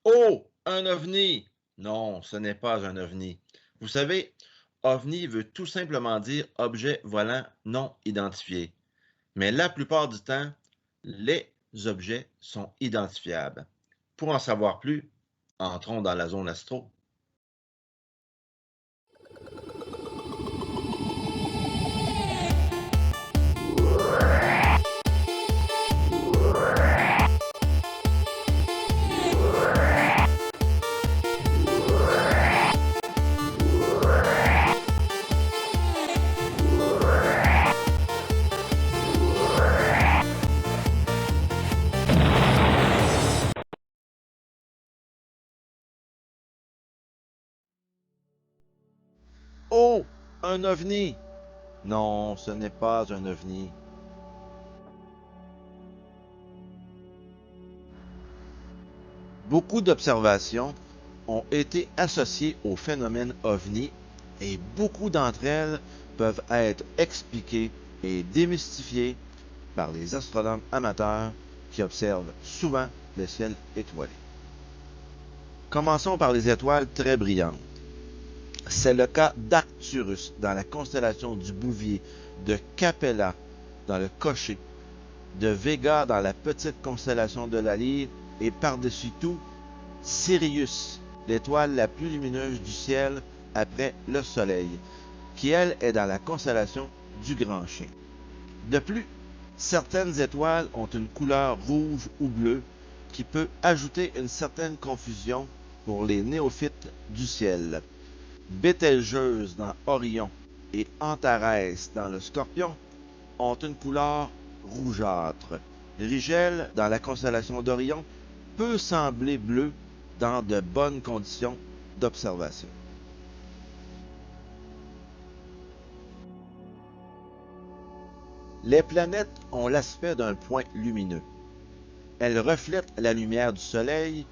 Oh! Un ovni! Non, ce n'est pas un ovni. Vous savez, ovni veut tout simplement dire objet volant non identifié. Mais la plupart du temps, les objets sont identifiables. Pour en savoir plus, entrons dans la zone astro. Oh! Un ovni! Non, ce n'est pas un ovni. Beaucoup d'observations ont été associées au phénomène ovni et beaucoup d'entre elles peuvent être expliquées et démystifiées par les astronomes amateurs qui observent souvent le ciel étoilé. Commençons par les étoiles très brillantes. C'est le cas d'Arcturus dans la constellation du Bouvier, de Capella dans le Cocher, de Vega dans la petite constellation de la Lyre et par-dessus tout, Sirius, l'étoile la plus lumineuse du ciel après le Soleil, qui elle est dans la constellation du Grand Chien. De plus, certaines étoiles ont une couleur rouge ou bleue qui peut ajouter une certaine confusion pour les néophytes du ciel. Bételgeuse dans Orion et Antares dans le Scorpion ont une couleur rougeâtre. Rigel dans la constellation d'Orion peut sembler bleu dans de bonnes conditions d'observation. Les planètes ont l'aspect d'un point lumineux. Elles reflètent la lumière du Soleil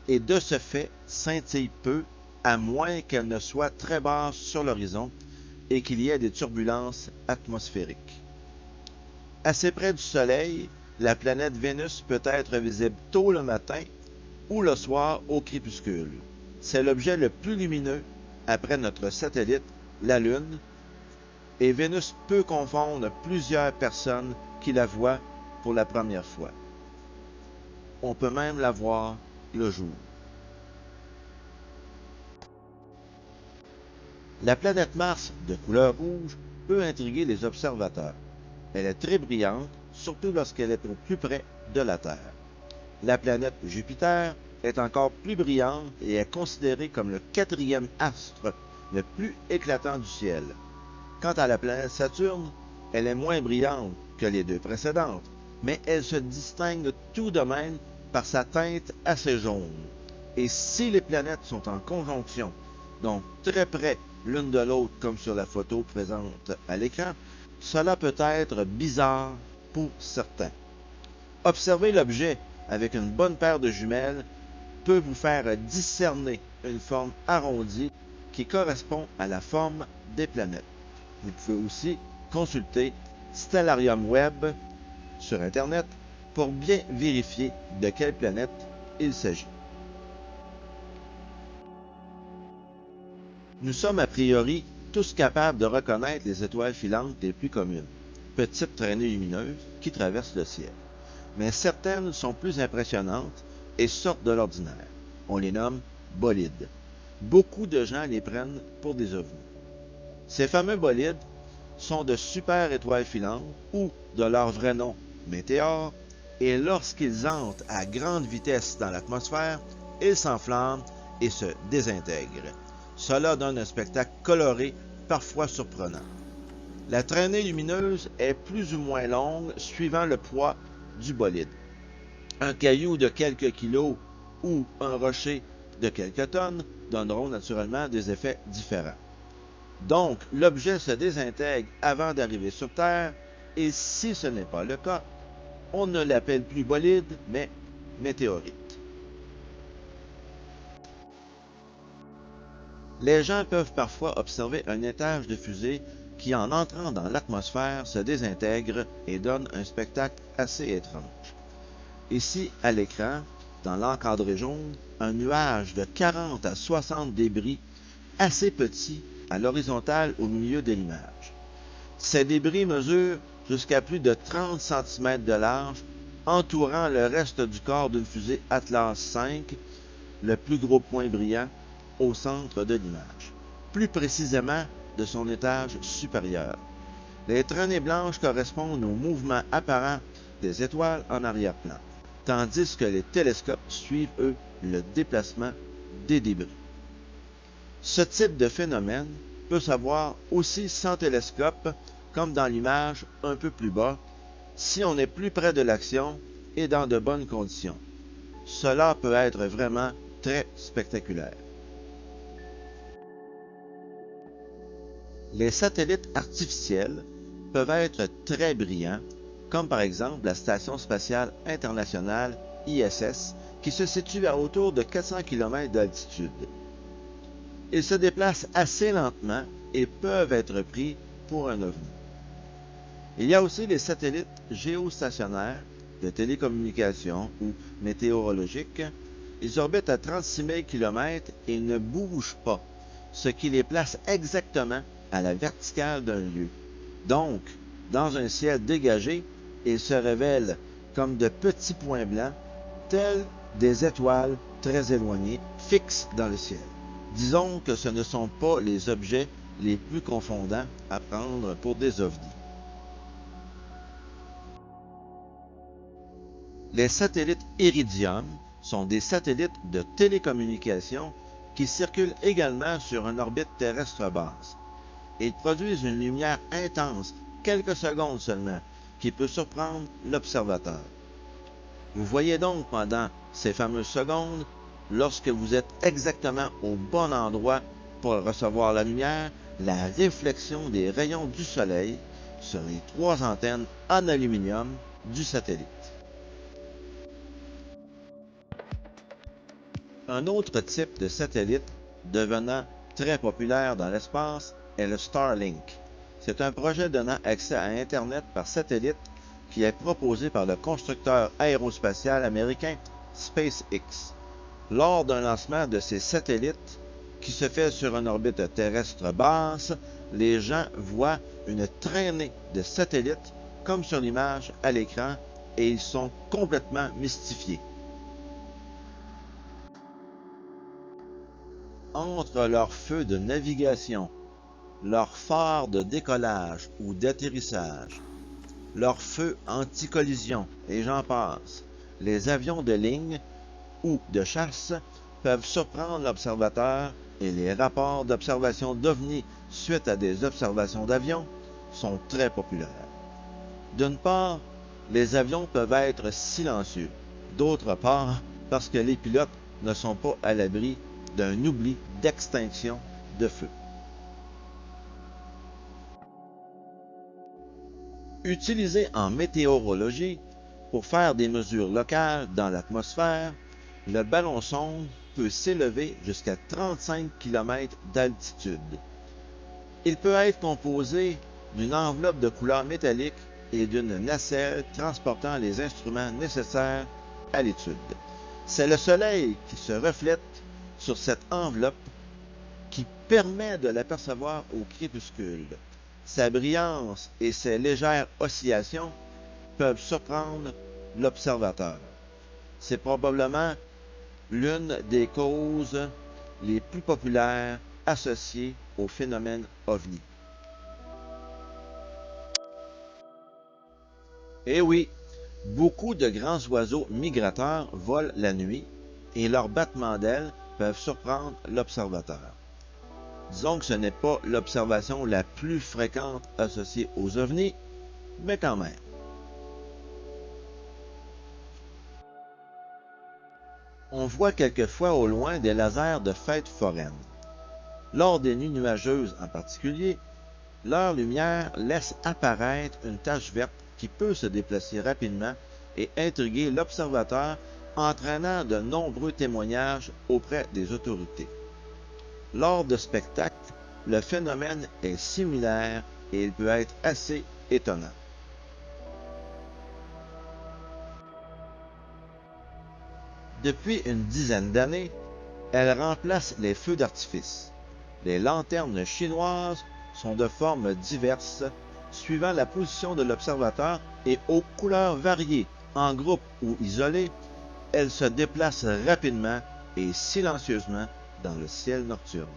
et de ce fait scintillent peu, à moins qu'elles ne soient très basses sur l'horizon et qu'il y ait des turbulences atmosphériques. Assez près du Soleil, la planète Vénus peut être visible tôt le matin ou le soir au crépuscule. C'est l'objet le plus lumineux après notre satellite, la Lune, et Vénus peut confondre plusieurs personnes qui la voient pour la première fois. On peut même la voir le jour. La planète Mars, de couleur rouge, peut intriguer les observateurs. Elle est très brillante, surtout lorsqu'elle est au plus près de la Terre. La planète Jupiter est encore plus brillante et est considérée comme le quatrième astre le plus éclatant du ciel. Quant à la planète Saturne, elle est moins brillante que les deux précédentes, mais elle se distingue tout de même par sa teinte assez jaune. Et si les planètes sont en conjonction, donc très près l'une de l'autre comme sur la photo présente à l'écran, cela peut être bizarre pour certains. Observer l'objet avec une bonne paire de jumelles peut vous faire discerner une forme arrondie qui correspond à la forme des planètes. Vous pouvez aussi consulter Stellarium Web sur Internet pour bien vérifier de quelle planète il s'agit. Nous sommes a priori tous capables de reconnaître les étoiles filantes les plus communes, petites traînées lumineuses qui traversent le ciel. Mais certaines sont plus impressionnantes et sortent de l'ordinaire. On les nomme bolides. Beaucoup de gens les prennent pour des ovnis. Ces fameux bolides sont de super étoiles filantes ou, de leur vrai nom, météores, et lorsqu'ils entrent à grande vitesse dans l'atmosphère, ils s'enflamment et se désintègrent. Cela donne un spectacle coloré, parfois surprenant. La traînée lumineuse est plus ou moins longue suivant le poids du bolide. Un caillou de quelques kilos ou un rocher de quelques tonnes donneront naturellement des effets différents. Donc, l'objet se désintègre avant d'arriver sur Terre, et si ce n'est pas le cas, on ne l'appelle plus bolide, mais météorite. Les gens peuvent parfois observer un étage de fusée qui, en entrant dans l'atmosphère, se désintègre et donne un spectacle assez étrange. Ici, à l'écran, dans l'encadré jaune, un nuage de 40 à 60 débris assez petits à l'horizontale au milieu de l'image. Ces débris mesurent jusqu'à plus de 30 cm de large, entourant le reste du corps d'une fusée Atlas V, le plus gros point brillant au centre de l'image, plus précisément de son étage supérieur. Les traînées blanches correspondent au mouvement apparent des étoiles en arrière-plan, tandis que les télescopes suivent, eux, le déplacement des débris. Ce type de phénomène peut s'avoir aussi sans télescope, comme dans l'image un peu plus bas, si on est plus près de l'action et dans de bonnes conditions. Cela peut être vraiment très spectaculaire. Les satellites artificiels peuvent être très brillants, comme par exemple la Station spatiale internationale ISS, qui se situe à autour de 400 km d'altitude. Ils se déplacent assez lentement et peuvent être pris pour un ovni. Il y a aussi les satellites géostationnaires de télécommunications ou météorologiques. Ils orbitent à 36 000 km et ne bougent pas, ce qui les place exactement à la verticale d'un lieu. Donc, dans un ciel dégagé, ils se révèlent comme de petits points blancs, tels des étoiles très éloignées, fixes dans le ciel. Disons que ce ne sont pas les objets les plus confondants à prendre pour des ovnis. Les satellites Iridium sont des satellites de télécommunication qui circulent également sur une orbite terrestre basse. Ils produisent une lumière intense, quelques secondes seulement, qui peut surprendre l'observateur. Vous voyez donc pendant ces fameuses secondes, lorsque vous êtes exactement au bon endroit pour recevoir la lumière, la réflexion des rayons du soleil sur les 3 antennes en aluminium du satellite. Un autre type de satellite devenant très populaire dans l'espace est le Starlink. C'est un projet donnant accès à Internet par satellite qui est proposé par le constructeur aérospatial américain SpaceX. Lors d'un lancement de ces satellites, qui se fait sur une orbite terrestre basse, les gens voient une traînée de satellites comme sur l'image à l'écran et ils sont complètement mystifiés. Entre leurs feux de navigation, leurs phares de décollage ou d'atterrissage, leurs feux anti-collision et j'en passe, les avions de ligne ou de chasse peuvent surprendre l'observateur et les rapports d'observation d'ovnis suite à des observations d'avions sont très populaires. D'une part, les avions peuvent être silencieux. D'autre part, parce que les pilotes ne sont pas à l'abri d'un oubli d'extinction de feu. Utilisé en météorologie pour faire des mesures locales dans l'atmosphère, le ballon sonde peut s'élever jusqu'à 35 km d'altitude. Il peut être composé d'une enveloppe de couleur métallique et d'une nacelle transportant les instruments nécessaires à l'étude. C'est le soleil qui se reflète sur cette enveloppe qui permet de l'apercevoir au crépuscule. Sa brillance et ses légères oscillations peuvent surprendre l'observateur. C'est probablement l'une des causes les plus populaires associées au phénomène OVNI. Et oui, beaucoup de grands oiseaux migrateurs volent la nuit et leurs battements d'ailes peuvent surprendre l'observateur. Disons que ce n'est pas l'observation la plus fréquente associée aux ovnis, mais quand même. On voit quelquefois au loin des lasers de fêtes foraines. Lors des nuits nuageuses en particulier, leur lumière laisse apparaître une tache verte qui peut se déplacer rapidement et intriguer l'observateur, entraînant de nombreux témoignages auprès des autorités. Lors de spectacles, le phénomène est similaire et il peut être assez étonnant. Depuis une dizaine d'années, elle remplace les feux d'artifice. Les lanternes chinoises sont de formes diverses, suivant la position de l'observateur et aux couleurs variées, en groupe ou isolées. Elles se déplacent rapidement et silencieusement dans le ciel nocturne.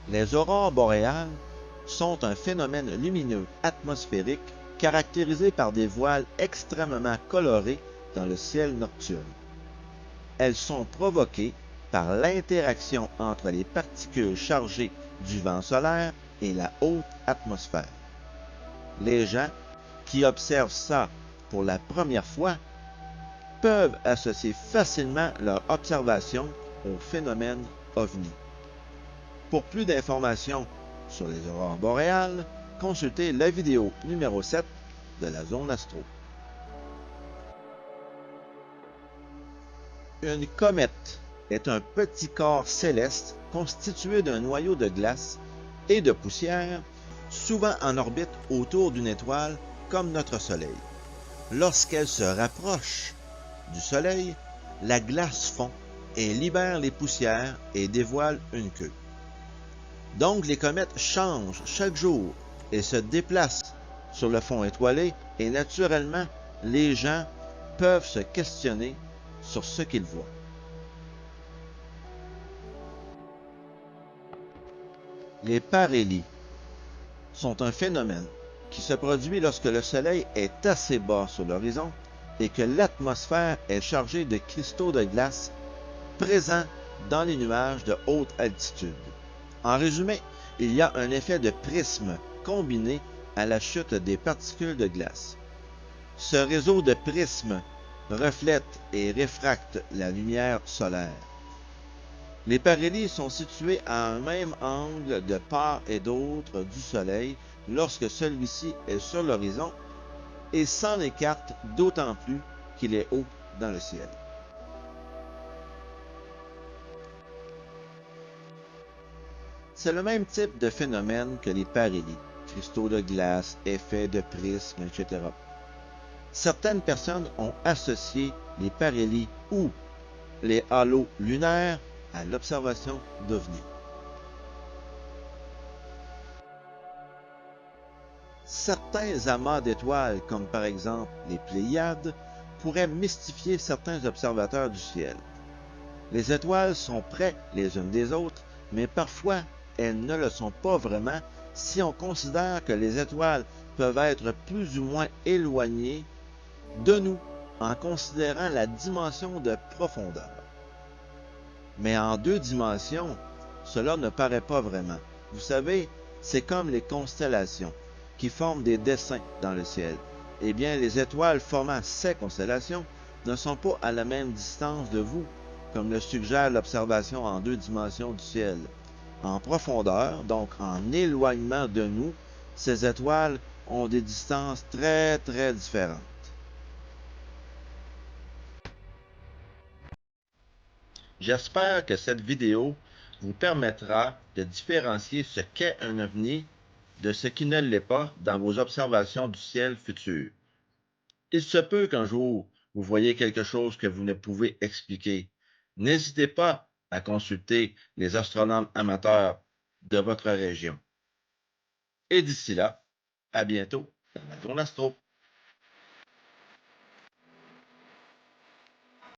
Les aurores boréales sont un phénomène lumineux atmosphérique caractérisé par des voiles extrêmement colorés dans le ciel nocturne. Elles sont provoquées par l'interaction entre les particules chargées du vent solaire et la haute atmosphère. Les gens qui observent ça pour la première fois peuvent associer facilement leur observation au phénomène OVNI. Pour plus d'informations sur les aurores boréales, consultez la vidéo numéro 7 de la Zone Astro. Une comète est un petit corps céleste constitué d'un noyau de glace et de poussière, souvent en orbite autour d'une étoile comme notre Soleil. Lorsqu'elle se rapproche du Soleil, la glace fond et libère les poussières et dévoile une queue. Donc les comètes changent chaque jour et se déplacent sur le fond étoilé et naturellement, les gens peuvent se questionner sur ce qu'ils voient. Les parélies sont un phénomène qui se produit lorsque le Soleil est assez bas sur l'horizon et que l'atmosphère est chargée de cristaux de glace présents dans les nuages de haute altitude. En résumé, il y a un effet de prisme combiné à la chute des particules de glace. Ce réseau de prismes reflète et réfracte la lumière solaire. Les parélies sont situées à un même angle de part et d'autre du Soleil lorsque celui-ci est sur l'horizon et s'en écarte d'autant plus qu'il est haut dans le ciel. C'est le même type de phénomène que les parélies, cristaux de glace, effets de prisme, etc. Certaines personnes ont associé les parélies ou les halos lunaires à l'observation d'OVNI. Certains amas d'étoiles, comme par exemple les Pléiades, pourraient mystifier certains observateurs du ciel. Les étoiles sont près les unes des autres, mais parfois elles ne le sont pas vraiment si on considère que les étoiles peuvent être plus ou moins éloignées de nous en considérant la dimension de profondeur. Mais en deux dimensions, cela ne paraît pas vraiment. Vous savez, c'est comme les constellations qui forment des dessins dans le ciel. Eh bien, les étoiles formant ces constellations ne sont pas à la même distance de vous, comme le suggère l'observation en deux dimensions du ciel. En profondeur, donc en éloignement de nous, ces étoiles ont des distances très différentes. J'espère que cette vidéo vous permettra de différencier ce qu'est un ovni de ce qui ne l'est pas dans vos observations du ciel futur. Il se peut qu'un jour, vous voyez quelque chose que vous ne pouvez expliquer. N'hésitez pas à consulter les astronomes amateurs de votre région. Et d'ici là, à bientôt dans la Zone Astro.